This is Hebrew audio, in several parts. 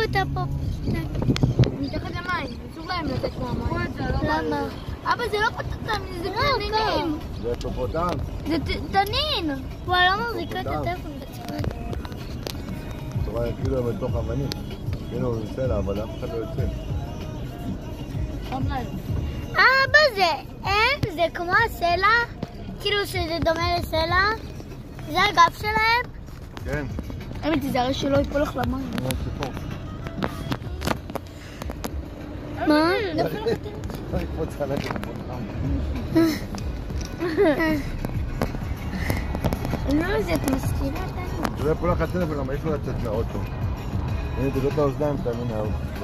את הפופ. מתחת למים, אסור להם לתת מהמים. למה? אבא, זה לא פטטם, זה תנינים. זה פופוטם. זה תנין. וואי, לא מחזיקה את הטלפון בצפת. אתה רואה כאילו הם בתוך אבנים. כאילו הוא סלע, אבל אף אחד לא יוצא. אבא, זה כמו הסלע? כאילו שזה דומה לסלע? זה הגב שלהם? כן. אמת, תיזהר שלא ייפול לך למים. אני רואה ציפור. מה? לא יקפוץ עליך פופוטם. לא יודעת, את מזכירה אותנו. זה לא יפול לך הטלפון, למה אי אפשר לצאת מהאוטו. הנה, תראו את האוזניים, תאמין לי.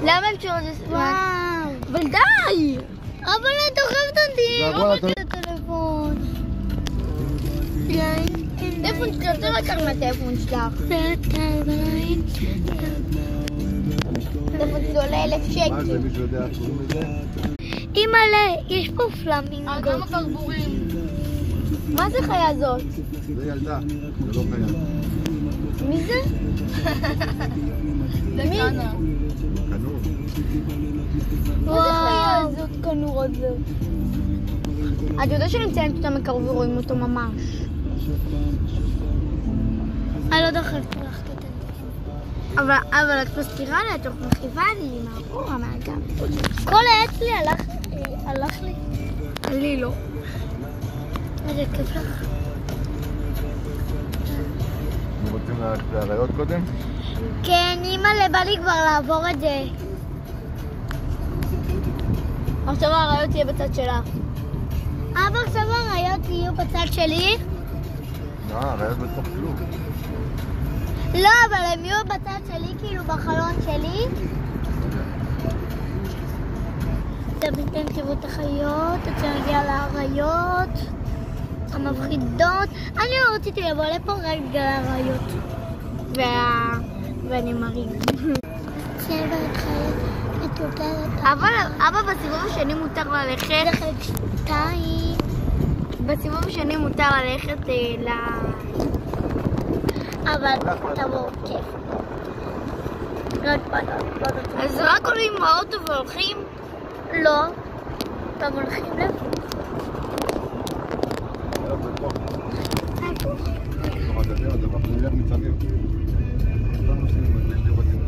למה הם קשורות לזה? וואו. אבל די! אבל את דוחפת אותי, זה לא הכל, ראיתי את הטלפון. טלפון שלך, יותר יקר מהטלפון שלך. טלפון שזה עולה 1,000 מה שקל. זה, מישהו יודע איך קוראים לזה? אימא'לה, יש פה פלמינגו. כמה קרבורים. מה זה חיה זאת? זה ילדה, זה לא חיה. מי זה? זה קנה. כנור. מה זה חיה הזאת כנור הזה? את יודעת שנמצאים אותה מקרוב ורואים אותו ממש. אני לא דוחפת לך את הטלפון. אבל את מסתירה לי, את מרחיבה לי מאחורה מהגב. כל העץ לי הלך לי. לי לא. איזה כיף לך. אנחנו רוצים ללכת לאריות קודם? כן, אימא'לה, בא לי כבר לעבור את זה. עכשיו האריות תהיה בצד שלך. אבא, עכשיו האריות יהיו בצד שלי? אריות בתוך כלום. לא, אבל הם יהיו בצד שלי, כאילו בחלון שלי. אתם תראו את החיות, אתם נגיע לאריות המפחידות. אני לא רציתי לבוא לפה רק בגלל האריות. והנמרים. צבע את חיית מטולטלת. אבא, בסיבוב השני מותר ללכת. זה חלק 2. בסיבוב השני מותר ללכת אבל תבואו, כיף. לא אכפת. אז רק עולים מהאוטו והולכים? לא. אתם הולכים לפה. אריות בתוך. איפה? בתוך הדבר הזה, ואנחנו נלך מסביב. אותנו עושים, יש לראות אם